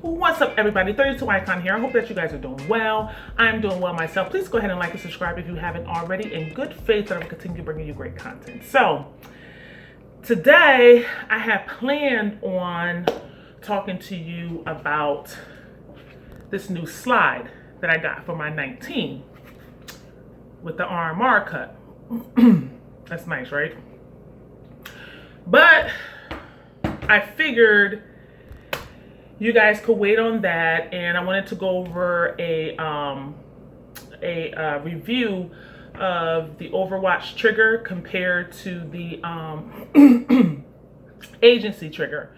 What's up, everybody? 32 Icon here. I hope that you guys are doing well. I'm doing well myself. Please go ahead and like and subscribe if you haven't already. In good faith that I will continue bringing you great content. So today I have planned on talking to you about this new slide that I got for my 19 with the RMR cut. That's nice, right? But I figured you guys could wait on that, and I wanted to go over a review of the Overwatch trigger compared to the agency trigger.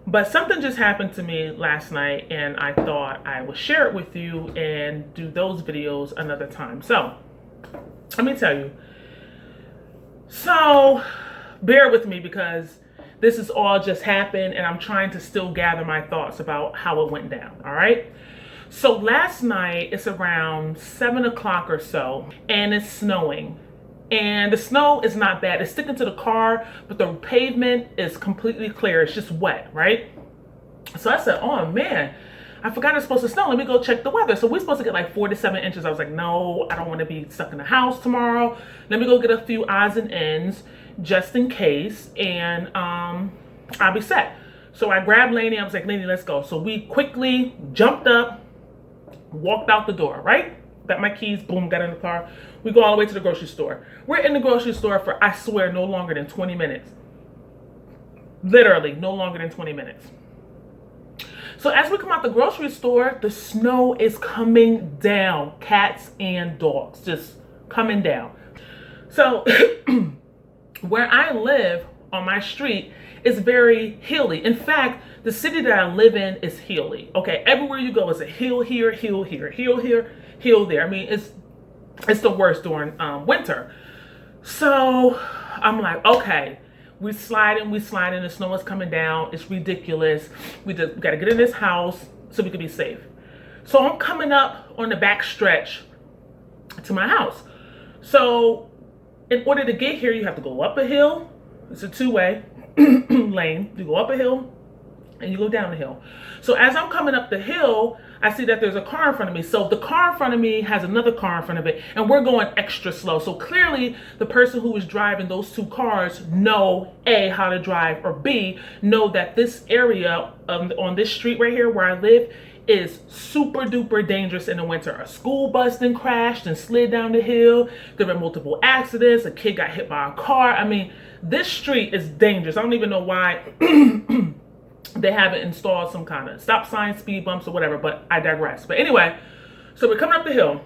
But something just happened to me last night, and I thought I would share it with you and do those videos another time. So let me tell you. So bear with me because this has all just happened and I'm trying to still gather my thoughts about how it went down, all right? So last night, it's around 7 o'clock or so, and it's snowing. And the snow is not bad. It's sticking to the car, but the pavement is completely clear. It's just wet, right? So I said, oh man, I forgot it's supposed to snow. Let me go check the weather. So we're supposed to get like 4 to 7 inches. I was like, no, I don't want to be stuck in the house tomorrow. Let me go get a few odds and ends just in case, and I'll be set. So I grabbed Lainey. I was like, Lainey, let's go. So we quickly jumped up, walked out the door, right? Got my keys, boom, got in the car. We go all the way to the grocery store. We're in the grocery store for, I swear, no longer than 20 minutes. Literally, no longer than 20 minutes. So as we come out the grocery store, the snow is coming down. Cats and dogs, just coming down. So where I live on my street is very hilly. In fact, the city that I live in is hilly. Okay, everywhere you go is a hill here, hill here, hill here, hill there. I mean, it's the worst during winter. So I'm like, okay, we sliding, the snow is coming down. It's ridiculous. We gotta get in this house so we can be safe. So I'm coming up on the back stretch to my house. So in order to get here, you have to go up a hill. It's a two-way lane. You go up a hill and you go down the hill. So as I'm coming up the hill, I see that there's a car in front of me. So the car in front of me has another car in front of it, and we're going extra slow. So clearly the person who is driving those two cars know A, how to drive, or B, know that this area on this street right here where I live is super duper dangerous in the winter. A school bus then crashed and slid down the hill. There were multiple accidents. A kid got hit by a car. I mean, this street is dangerous. I don't even know why they haven't installed some kind of stop sign, speed bumps, or whatever, but I digress. But anyway, so we're coming up the hill.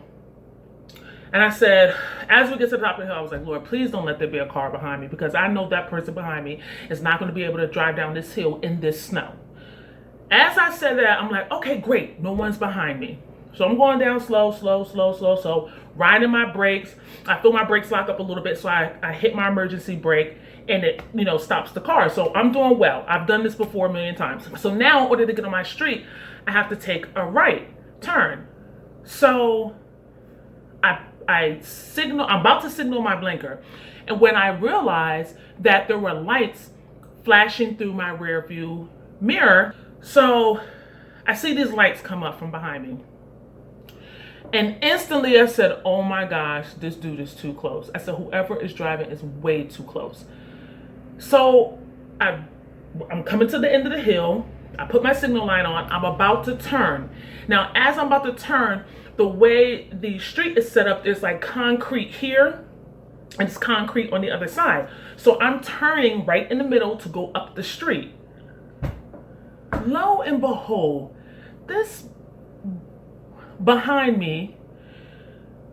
And I said, as we get to the top of the hill, I was like, Lord, please don't let there be a car behind me, because I know that person behind me is not going to be able to drive down this hill in this snow. As I said that, I'm like, okay, great. No one's behind me. So I'm going down slow, riding my brakes. I feel my brakes lock up a little bit, so I hit my emergency brake, and it, stops the car. So I'm doing well. I've done this before a million times. So now in order to get on my street, I have to take a right turn. So I signal, I'm about to signal my blinker. And when I realized that there were lights flashing through my rear view mirror, so I see these lights come up from behind me. And instantly I said, oh my gosh, this dude is too close. I said, whoever is driving is way too close. So I'm coming to the end of the hill. I put my signal light on. I'm about to turn. Now, as I'm about to turn, the way the street is set up, there's like concrete here and it's concrete on the other side. So I'm turning right in the middle to go up the street. Lo and behold, this behind me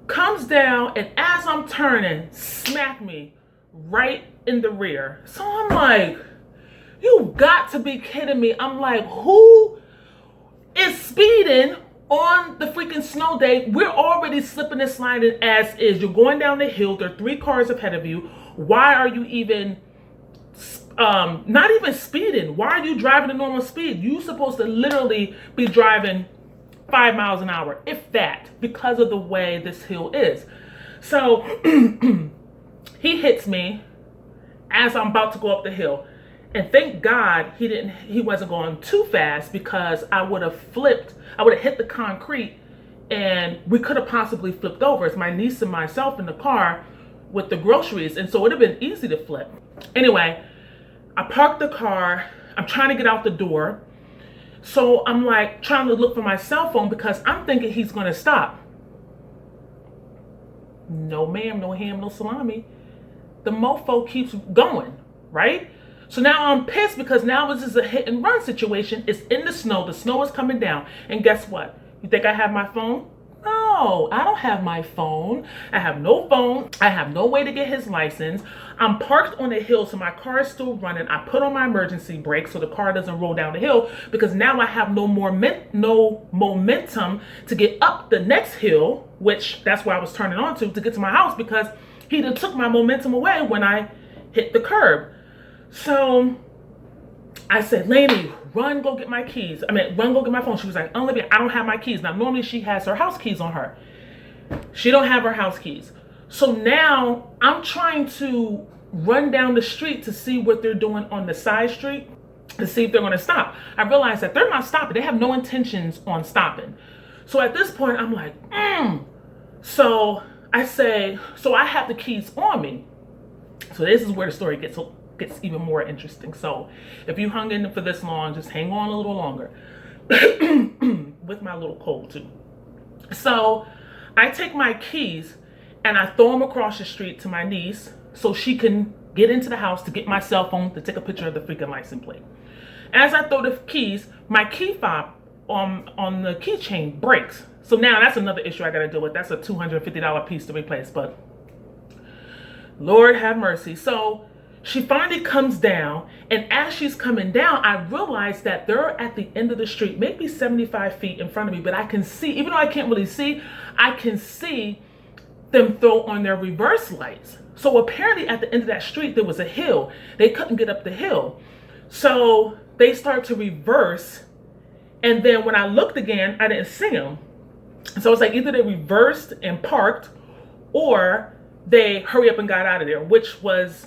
comes down, and as I'm turning, smack me right in the rear. So I'm like, you got to be kidding me. I'm like, who is speeding on the freaking snow day? We're already slipping and sliding as is. You're going down the hill. There are 3 cars ahead of you. Why are you even not even speeding? Why are you driving at normal speed? You're supposed to literally be driving 5 miles an hour, if that, because of the way this hill is. So he hits me as I'm about to go up the hill. And thank God he wasn't going too fast, because I would have hit the concrete and we could have possibly flipped over. It's my niece and myself in the car with the groceries, and so it would have been easy to flip. Anyway, I parked the car. I'm trying to get out the door. So I'm like trying to look for my cell phone because I'm thinking he's going to stop. No ma'am, no ham, no salami. The mofo keeps going, right? So now I'm pissed because now this is a hit and run situation. It's in the snow. The snow is coming down. And guess what? You think I have my phone? No, I don't have my phone. I have no phone. I have no way to get his license. I'm parked on a hill, so my car is still running. I put on my emergency brake so the car doesn't roll down the hill, because now I have no momentum to get up the next hill, which that's where I was turning onto to get to my house, because he done took my momentum away when I hit the curb. So I said, Lainey, run, go get my keys. Run, go get my phone. She was like, Olivia, I don't have my keys. Now, normally she has her house keys on her. She don't have her house keys. So now I'm trying to run down the street to see what they're doing on the side street to see if they're going to stop. I realized that they're not stopping. They have no intentions on stopping. So at this point, I'm like, So I say, so I have the keys on me. So this is where the story gets even more interesting. So if you hung in for this long, just hang on a little longer with my little cold too. So I take my keys and I throw them across the street to my niece so she can get into the house to get my cell phone to take a picture of the freaking license plate. As I throw the keys, my key fob on the keychain breaks. So now that's another issue I got to deal with. That's a $250 piece to replace, but Lord have mercy. So she finally comes down, and as she's coming down, I realize that they're at the end of the street, maybe 75 feet in front of me, but I can see, even though I can't really see, I can see them throw on their reverse lights. So apparently at the end of that street, there was a hill. They couldn't get up the hill. So they start to reverse, and then when I looked again, I didn't see them. So it's like either they reversed and parked, or they hurry up and got out of there, which was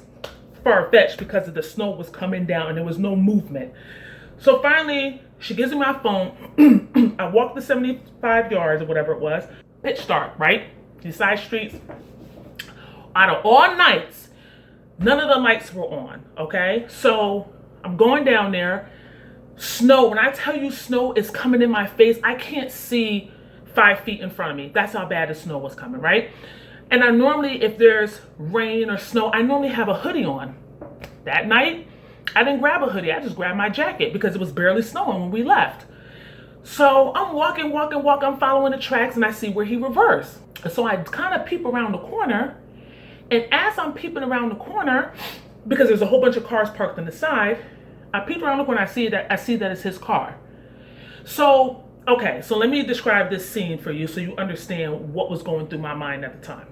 far-fetched because of the snow was coming down and there was no movement. So finally, she gives me my phone. I walk the 75 yards or whatever it was. Pitch dark, right? These side streets. Out of all nights, none of the lights were on, okay? So I'm going down there. Snow, when I tell you snow is coming in my face, I can't see 5 feet in front of me. That's how bad the snow was coming, right? And I normally, if there's rain or snow, I normally have a hoodie on. That night, I didn't grab a hoodie. I just grabbed my jacket because it was barely snowing when we left. So I'm walking. I'm following the tracks, and I see where he reversed. So I kind of peep around the corner. And as I'm peeping around the corner, because there's a whole bunch of cars parked on the side, I peep around the corner. I see that it's his car. So okay, so let me describe this scene for you so you understand what was going through my mind at the time.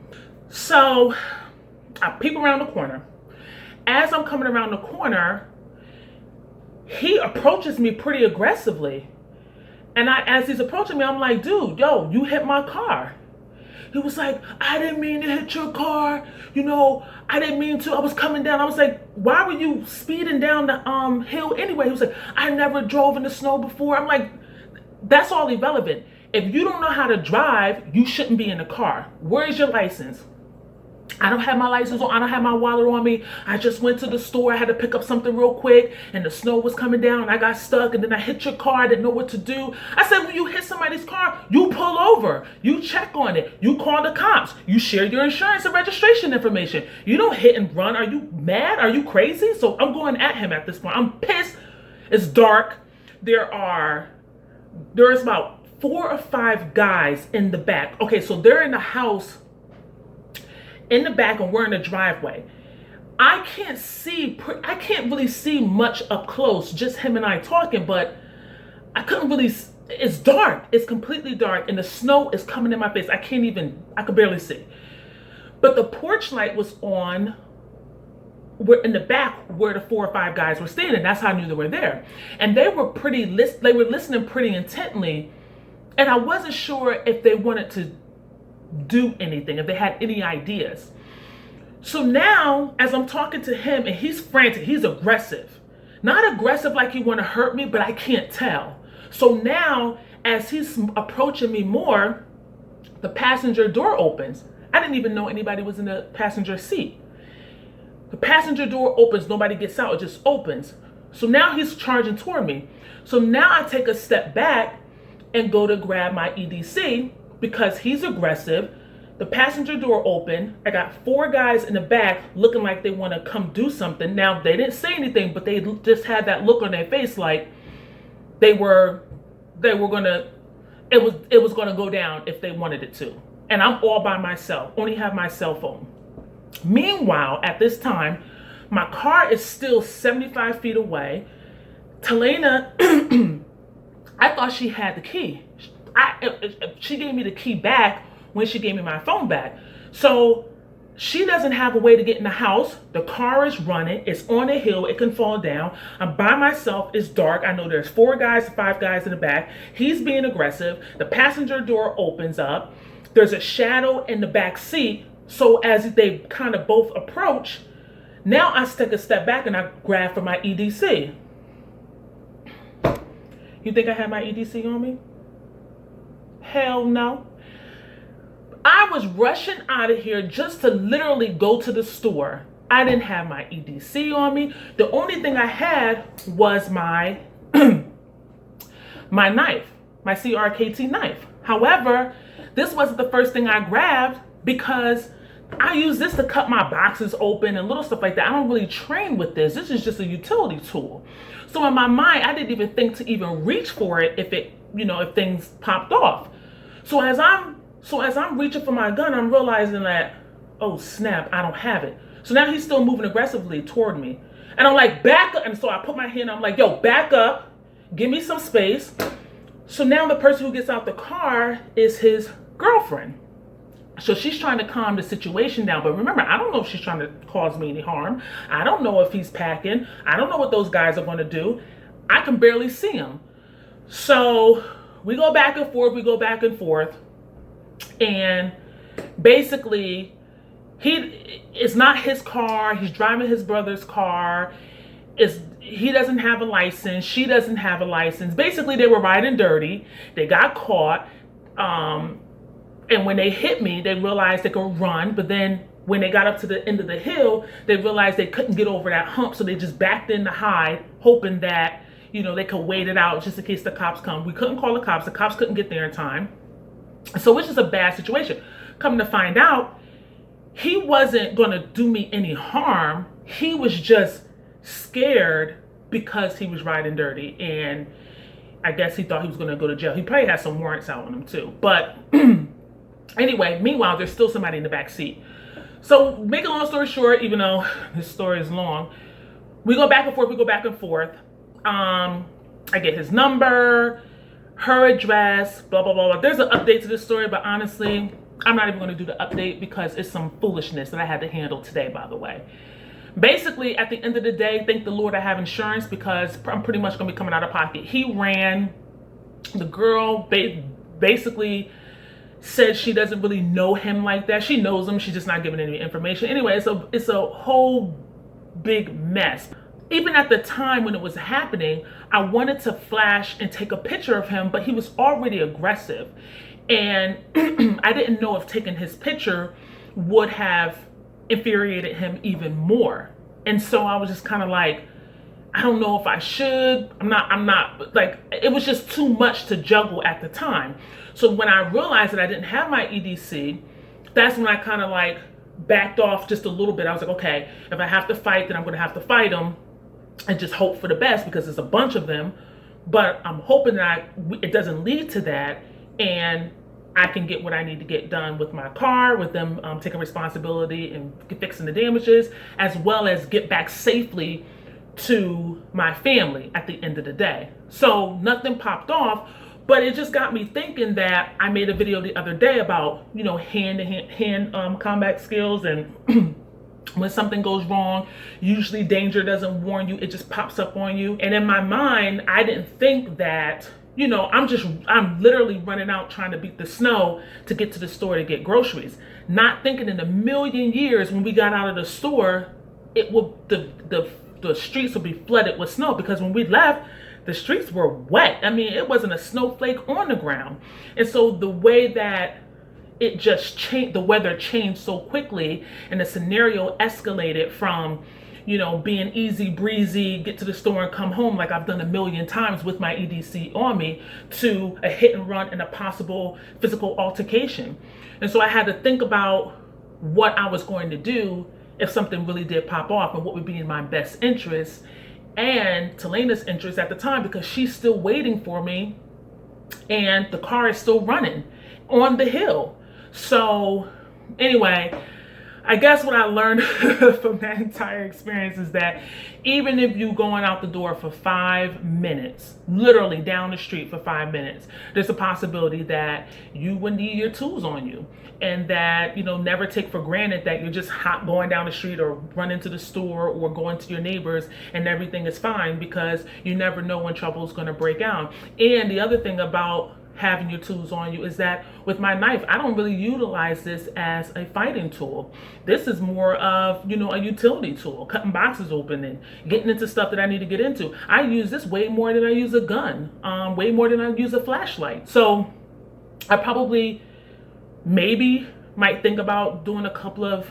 So I peep around the corner. As I'm coming around the corner, he approaches me pretty aggressively. And as he's approaching me, I'm like, dude, yo, you hit my car. He was like, I didn't mean to hit your car. I didn't mean to. I was coming down. I was like, why were you speeding down the hill anyway? He was like, I never drove in the snow before. I'm like, that's all irrelevant. If you don't know how to drive, you shouldn't be in the car. Where is your license? I don't have my license on. I don't have my wallet on me. I just went to the store. I had to pick up something real quick, and the snow was coming down, and I got stuck, and then I hit your car. I didn't know what to do. I said, when you hit somebody's car, you pull over. You check on it. You call the cops. You share your insurance and registration information. You don't hit and run. Are you mad? Are you crazy? So I'm going at him at this point. I'm pissed. It's dark. There's about 4 or 5 guys in the back. Okay, so they're in the house in the back, and we're in the driveway. I can't really see much up close, just him and I talking, but I couldn't really, it's dark. It's completely dark, and the snow is coming in my face. I could barely see. But the porch light was on. We're in the back where the 4 or 5 guys were standing. That's how I knew they were there. And they were listening pretty intently. And I wasn't sure if they wanted to do anything, if they had any ideas. So now, as I'm talking to him, and he's frantic, he's aggressive. Not aggressive like he want to hurt me, but I can't tell. So now, as he's approaching me more, the passenger door opens. I didn't even know anybody was in the passenger seat. The passenger door opens, nobody gets out, it just opens. So now he's charging toward me. So now I take a step back and go to grab my EDC because he's aggressive. The passenger door open. I got 4 guys in the back looking like they want to come do something. Now, they didn't say anything, but they just had that look on their face like they were gonna, it was gonna go down if they wanted it to. And I'm all by myself, only have my cell phone. Meanwhile, at this time, my car is still 75 feet away. Talena, I thought she had the key. She gave me the key back when she gave me my phone back. So she doesn't have a way to get in the house. The car is running. It's on a hill. It can fall down. I'm by myself. It's dark. I know there's 4 guys, 5 guys in the back. He's being aggressive. The passenger door opens up. There's a shadow in the back seat. So as they kind of both approach, now I take a step back and I grab for my EDC. You think I had my EDC on me? Hell no. I was rushing out of here just to literally go to the store. I didn't have my EDC on me. The only thing I had was my my knife, my CRKT knife. However, this wasn't the first thing I grabbed because I use this to cut my boxes open and little stuff like that. I don't really train with this. This is just a utility tool. So in my mind, I didn't even think to even reach for it if it, if things popped off. So as I'm reaching for my gun, I'm realizing that, oh snap, I don't have it. So now he's still moving aggressively toward me. And I'm like, back up. And so I put my hand, I'm like, yo, back up, give me some space. So now the person who gets out the car is his girlfriend. So she's trying to calm the situation down. But remember, I don't know if she's trying to cause me any harm. I don't know if he's packing. I don't know what those guys are going to do. I can barely see him. So we go back and forth. We go back and forth. And basically, it's not his car. He's driving his brother's car. He doesn't have a license. She doesn't have a license. Basically, they were riding dirty. They got caught. And when they hit me, they realized they could run. But then when they got up to the end of the hill, they realized they couldn't get over that hump. So they just backed in to hide, hoping that, they could wait it out just in case the cops come. We couldn't call the cops. The cops couldn't get there in time. So it's just a bad situation. Coming to find out, he wasn't going to do me any harm. He was just scared because he was riding dirty. And I guess he thought he was going to go to jail. He probably had some warrants out on him too. But anyway, meanwhile, there's still somebody in the back seat. So make a long story short, even though this story is long, we go back and forth. We go back and forth. I get his number, her address, blah, blah, blah, blah. There's an update to this story, but honestly, I'm not even going to do the update because it's some foolishness that I had to handle today, by the way. Basically, at the end of the day, thank the Lord I have insurance because I'm pretty much going to be coming out of pocket. He ran. The girl basically said she doesn't really know him like that. She knows him. She's just not giving any information. Anyway, it's a whole big mess. Even at the time when it was happening, I wanted to flash and take a picture of him, but he was already aggressive. And I didn't know if taking his picture would have infuriated him even more. And so I was just kind of like, I don't know if I should. I'm not like, it was just too much to juggle at the time. So when I realized that I didn't have my EDC, that's when I kind of like backed off just a little bit. I was like, okay, if I have to fight, then I'm going to have to fight him and just hope for the best because there's a bunch of them. But I'm hoping that it doesn't lead to that and I can get what I need to get done with my car, with them taking responsibility and fixing the damages, as well as get back safely to my family at the end of the day. So nothing popped off, but it just got me thinking that I made a video the other day about, hand-to-hand combat skills, and when something goes wrong, usually danger doesn't warn you, it just pops up on you. And in my mind, I didn't think that, I'm literally running out trying to beat the snow to get to the store to get groceries. Not thinking in a million years when we got out of the store, the the streets would be flooded with snow, because when we left, the streets were wet. I mean, it wasn't a snowflake on the ground. And so the way that it just changed, the weather changed so quickly, and the scenario escalated from, being easy breezy, get to the store and come home like I've done a million times with my EDC on me, to a hit and run and a possible physical altercation. And so I had to think about what I was going to do if something really did pop off, and what would be in my best interest and Telena's interest at the time, because she's still waiting for me and the car is still running on the hill. So anyway, I guess what I learned from that entire experience is that even if you going out the door for 5 minutes, literally down the street for 5 minutes, there's a possibility that you would need your tools on you. And that, never take for granted that you're just going down the street or running to the store or going to your neighbors and everything is fine, because you never know when trouble is going to break out. And the other thing about having your tools on you is that with my knife, I don't really utilize this as a fighting tool. This is more of, a utility tool, cutting boxes open and getting into stuff that I need to get into. I use this way more than I use a gun, way more than I use a flashlight. So I probably maybe might think about doing a couple of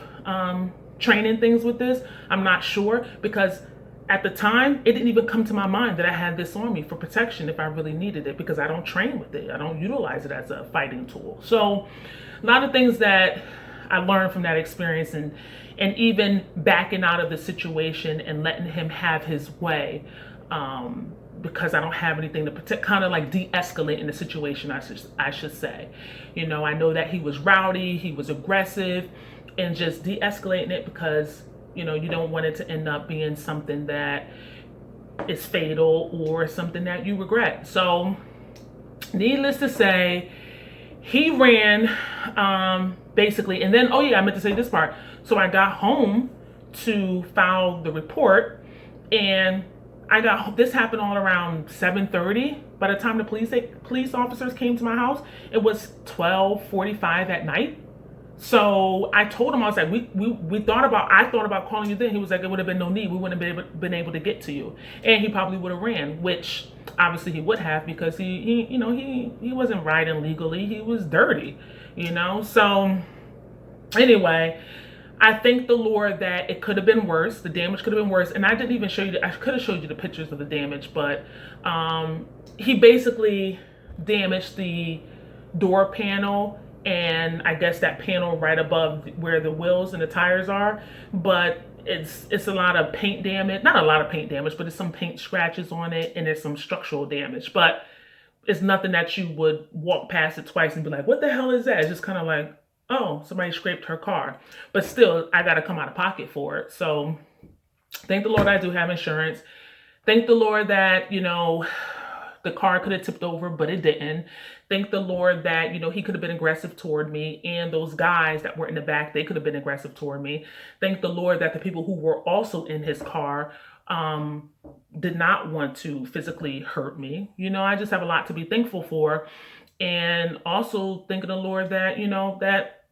training things with this. I'm not sure, because at the time, it didn't even come to my mind that I had this on me for protection if I really needed it, because I don't train with it. I don't utilize it as a fighting tool. So a lot of things that I learned from that experience, and even backing out of the situation and letting him have his way, because I don't have anything to protect, kind of like de-escalating the situation, I should say. I know that he was rowdy, he was aggressive, and just de-escalating it, because you don't want it to end up being something that is fatal or something that you regret. So needless to say, he ran, basically. And then, oh yeah, I meant to say this part. So I got home to file the report, and this happened all around 7:30. By the time the police officers came to my house, it was 12:45 at night. So I told him, I was like, I thought about calling you then. He was like, it would have been no need. We wouldn't have been able to get to you. And he probably would have ran, which obviously he would have, because he wasn't riding legally. He was dirty, So anyway, I thank the Lord that it could have been worse. The damage could have been worse. And I didn't even show you, I could have showed you the pictures of the damage, but he basically damaged the door panel, and I guess that panel right above where the wheels and the tires are. But it's a lot of paint damage, not a lot of paint damage, but it's some paint scratches on it, and there's some structural damage. But it's nothing that you would walk past it twice and be like, what the hell is that? It's just kind of like, oh, somebody scraped her car. But still, I got to come out of pocket for it. So thank the Lord I do have insurance. Thank the Lord that, the car could have tipped over, but it didn't. Thank the Lord that, he could have been aggressive toward me, and those guys that were in the back, they could have been aggressive toward me. Thank the Lord that the people who were also in his car did not want to physically hurt me. I just have a lot to be thankful for. And also thanking the Lord that, that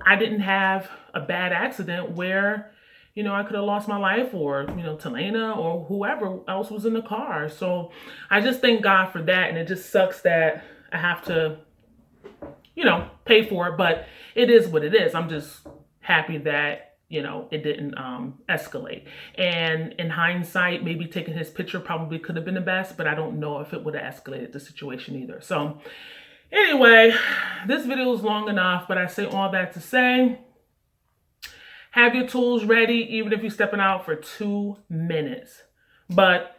I didn't have a bad accident where, I could have lost my life, or, Telena or whoever else was in the car. So I just thank God for that. And it just sucks that I have to, pay for it, but it is what it is. I'm just happy that, it didn't escalate. And in hindsight, maybe taking his picture probably could have been the best, but I don't know if it would have escalated the situation either. So anyway, this video is long enough, but I say all that to say, have your tools ready, even if you're stepping out for 2 minutes. But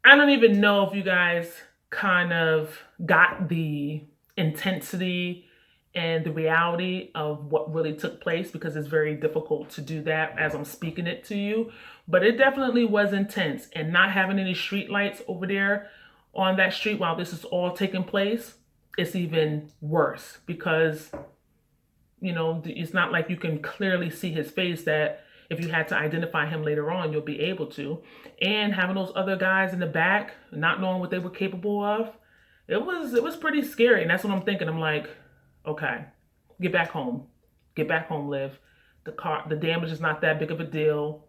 I don't even know if you guys kind of got the intensity and the reality of what really took place, because it's very difficult to do that as I'm speaking it to you. But it definitely was intense, and not having any street lights over there on that street while this is all taking place, it's even worse, because it's not like you can clearly see his face, that if you had to identify him later on, you'll be able to. And having those other guys in the back, not knowing what they were capable of, it was pretty scary. And that's what I'm thinking. I'm like, okay, get back home. Get back home, Liv. The damage is not that big of a deal.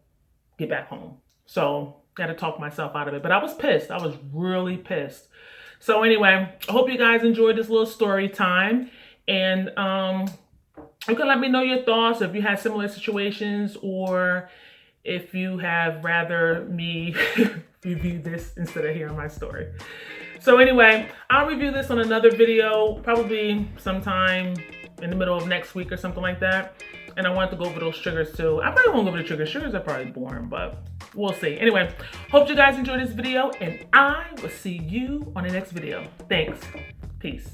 Get back home. So got to talk myself out of it. But I was pissed. I was really pissed. So anyway, I hope you guys enjoyed this little story time. And you can let me know your thoughts if you had similar situations, or if you have rather me review this instead of hearing my story. So anyway, I'll review this on another video, probably sometime in the middle of next week or something like that. And I wanted to go over those triggers too. I probably won't go over the triggers. Triggers are probably boring, but we'll see. Anyway, hope you guys enjoyed this video, and I will see you on the next video. Thanks. Peace.